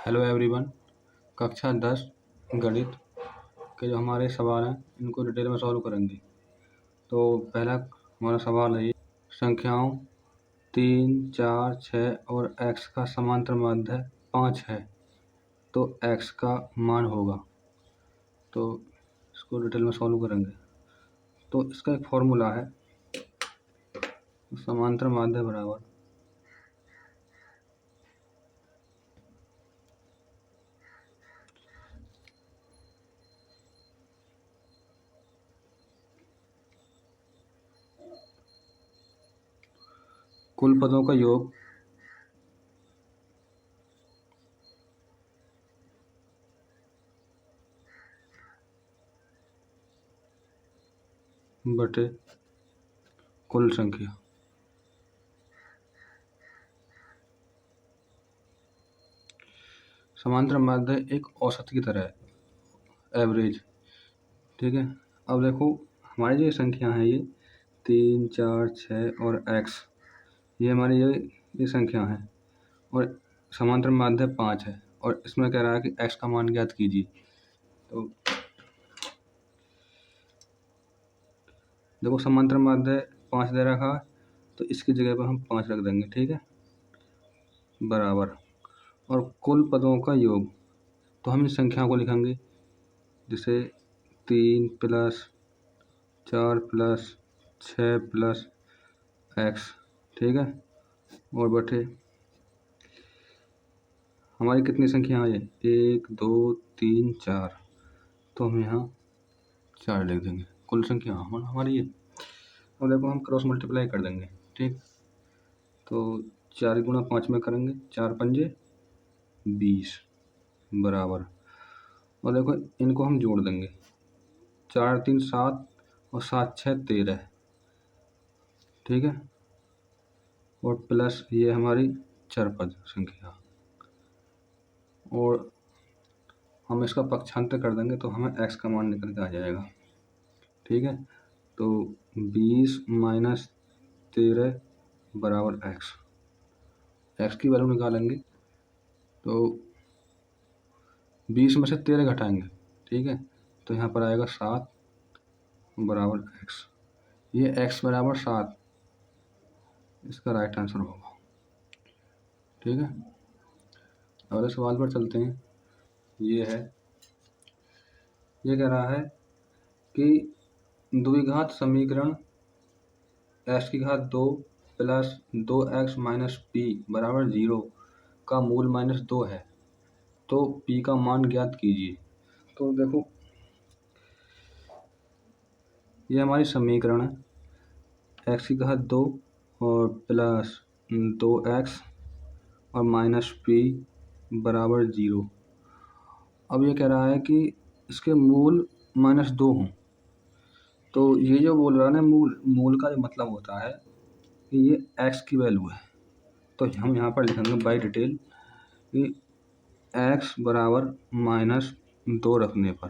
Hello everyone. कक्षा 10 गणित के जो हमारे सवाल हैं इनको डिटेल में सॉल्व करेंगे। तो पहला हमारा सवाल है, संख्याओं 3, 4, 6 और x का समांतर माध्य 5 है तो x का मान होगा। तो इसको डिटेल में सॉल्व करेंगे। तो इसका एक फॉर्मूला है, समांतर माध्य बराबर कुल पदों का योग बटे कुल संख्या। समांतर माध्य एक औसत की तरह है, एवरेज। ठीक है। अब देखो हमारी जो संख्या है ये 3, 4, 6 और x, ये हमारी ये संख्या है और समांतर माध्य 5 है और इसमें कह रहा है कि x का मान ज्ञात कीजिए। तो देखो समांतर माध्य 5 दे रखा है तो इसकी जगह पर हम 5 रख देंगे। ठीक है, बराबर। और कुल पदों का योग, तो हम इस संख्या को लिखेंगे जैसे 3 + 4 + 6 + x। ठीक है, और बटे हमारी कितनी संख्या है, 1, 2, 3, 4, तो हम यहाँ 4 लिख देंगे। कुल संख्या हमारी ये। और देखो हम क्रॉस मल्टीप्लाई कर देंगे। ठीक, तो 4 × 5 में करेंगे, 4 पंजे 20 बराबर। और देखो इनको हम जोड़ देंगे, 4 3 7 और 7 6 13। ठीक है, और प्लस ये हमारी चरपद संख्या, और हम इसका पक्षांतर कर देंगे तो हमें x का मान निकल के आ जाएगा। ठीक है, तो 20 - 13 बराबर x की वैल्यू निकालेंगे तो 20 में से 13 घटाएंगे। ठीक है, तो यहाँ पर आएगा 7 बराबर x। ये x बराबर 7 इसका राइट आंसर होगा। ठीक है, अगले सवाल पर चलते हैं। ये है, ये कह रहा है कि द्विघात समीकरण x⁻² + 2x - p बराबर 0 का मूल -2 है तो p का मान ज्ञात कीजिए। तो देखो ये हमारी समीकरण है, x⁻² और प्लस 2x और -p बराबर 0। अब ये कह रहा है कि इसके मूल -2 हों। तो ये जो बोल रहा है ना, मूल का जो मतलब होता है कि ये x की वैल्यू है। तो हम यहाँ पर लिखेंगे बाय डिटेल कि x बराबर -2 रखने पर।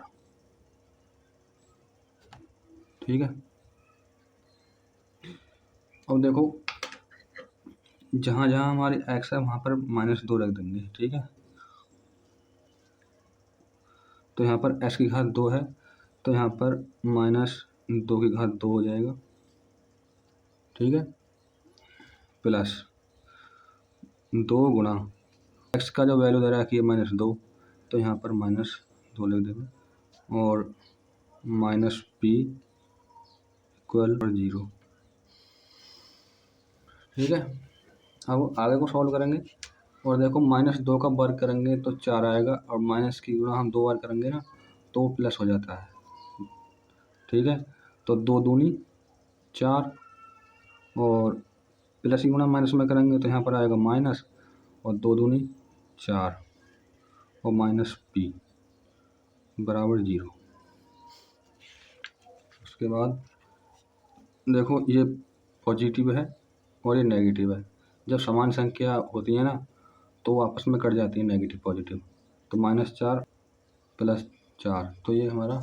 ठीक है, अब देखो जहाँ जहाँ हमारी x है वहाँ पर -2 रख देंगे। ठीक है, तो यहाँ पर x⁻² है तो यहाँ पर -2⁻² हो जाएगा। ठीक है, प्लस 2 गुणा x का जो वैल्यू दे रहा है कि -2, तो यहाँ पर -2 लिख देंगे और -p = 0। ठीक है, अब आगे को सॉल्व करेंगे और देखो -2 का वर्ग करेंगे तो 4 आएगा और माइनस की गुणा हम 2 बार करेंगे ना तो प्लस हो जाता है। ठीक है, तो 2 दूनी 4 और प्लस की गुणा माइनस में करेंगे तो यहाँ पर आएगा माइनस और 2 दूनी 4 और -p बराबर 0। उसके बाद देखो ये पॉजिटिव है और ये नेगेटिव है। जब समान संख्या होती है ना तो वो आपस में कट जाती है, नेगेटिव पॉजिटिव। तो -4 + 4, तो ये हमारा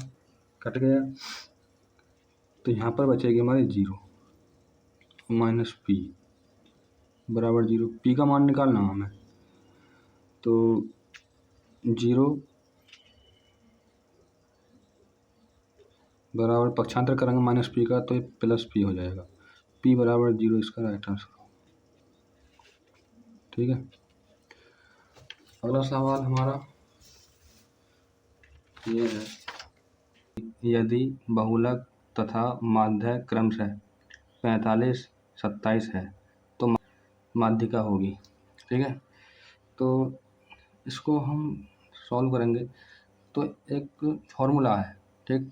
कट गया। तो यहाँ पर बचेगी हमारी 0 -p बराबर 0। p का मान निकालना हमें, तो जीरो बराबर पक्षांतर करेंगे माइनस पी का, तो ये प्लस पी हो जाएगा। पी बराबर जीरो इसका राइट आंसर। ठीक है, अगला सवाल हमारा ये है, यदि बहुलक तथा माध्य क्रमशः 45, 27 है तो माध्यिका होगी। ठीक है, तो इसको हम सॉल्व करेंगे। तो एक फॉर्मूला है, ठीक,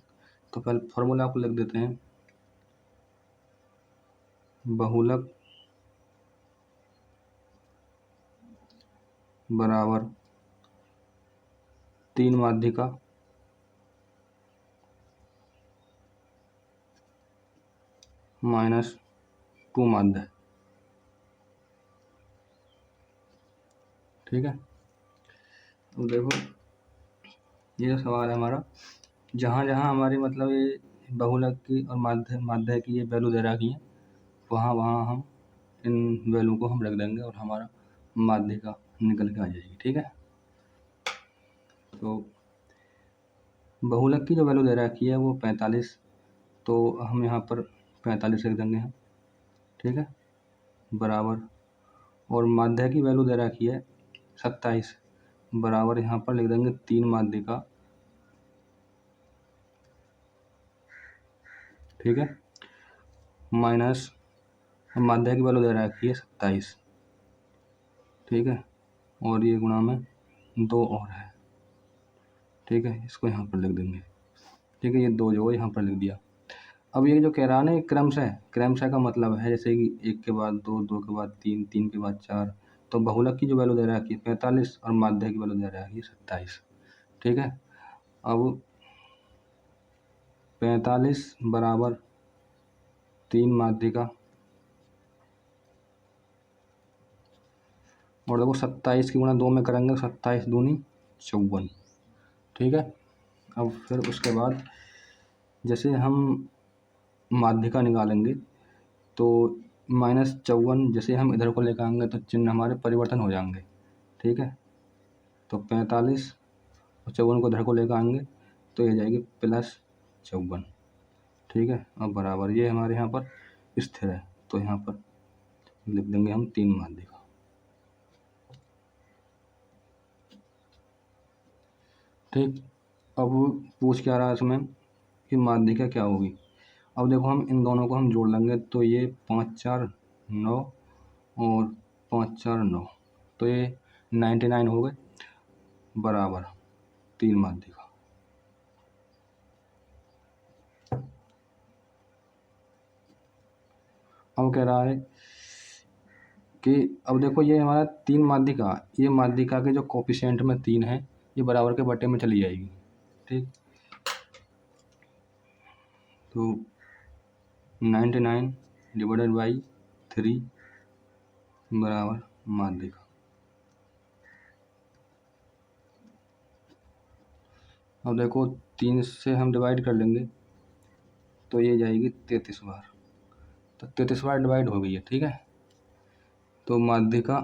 तो पहले फॉर्मूला को लिख देते हैं। बहुलक बराबर 3 माध्यिका माइनस 2 माध्य। ठीक है, तो देखो ये सवाल है हमारा, जहाँ जहाँ हमारी मतलब ये बहुलक की और माध्य की ये वैल्यू दे रखी है, वहाँ वहाँ हम इन वैल्यू को हम रख देंगे और हमारा माध्यिका निकल के आ जाएगी। ठीक है, तो बहुलक की जो वैल्यू दे रखी है वो 45, तो हम यहाँ पर 45 लिख देंगे हम। ठीक है, बराबर, और माध्य की वैल्यू दे रखी है 27, बराबर यहाँ पर लिख देंगे 3 माध्यिका। ठीक है, माइनस माध्य की वैल्यू दे रखी है 27। ठीक है, और ये गुणा में 2 और है। ठीक है, इसको यहाँ पर लिख देंगे। ठीक है, ये 2 जो है यहाँ पर लिख दिया। अब ये जो कह रहा है ना, ये क्रमशः का मतलब है जैसे कि 1 के बाद 2, 2 के बाद 3, 3 के बाद 4। तो बहुलक की जो वैल्यू दे रखी है 45 और माध्य की वैल्यू दे रखी है 27। ठीक है, अब 45 बराबर 3 माध्यिका, और देखो 27 की गुणा 2 में करेंगे, 27 दूनी 54। ठीक है, अब फिर उसके बाद जैसे हम माध्यिका निकालेंगे तो -54 जैसे हम इधर को लेकर आएंगे तो चिन्ह हमारे परिवर्तन हो जाएंगे। ठीक है, तो 45 और 54 को इधर को लेकर आएंगे तो ये जाएगी +54। ठीक है, अब बराबर ये हमारे यहाँ पर स्थिर है, तो यहाँ पर लिख देंगे हम 3 माध्यिका। ठीक, अब पूछ क्या रहा है इसमें कि माध्यिका क्या होगी। अब देखो हम इन दोनों को हम जोड़ लेंगे तो ये 5 4 9 और 5 4 9, तो ये 99 हो गए, बराबर 3 माध्यिका। अब कह रहा है कि अब देखो ये हमारा 3 माध्यिका, ये माध्यिका के जो कोफिशिएंट में 3 है ये बराबर के बटे में चली जाएगी। ठीक, तो 99 डिवाइडेड बाई 3 बराबर माध्यिका। अब देखो 3 से हम डिवाइड कर लेंगे तो ये जाएगी 33 बार, तो 33 बार डिवाइड हो गई है। ठीक है, तो माध्यिका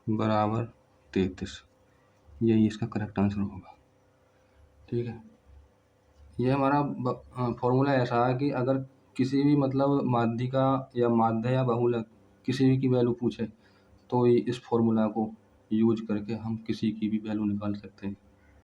बराबर 33, यही इसका करेक्ट आंसर होगा। ठीक है, ये हमारा फॉर्मूला ऐसा है कि अगर किसी भी मतलब माध्यिका या माध्य या बहुलक किसी भी की वैल्यू पूछे तो इस फॉर्मूला को यूज करके हम किसी की भी वैल्यू निकाल सकते हैं।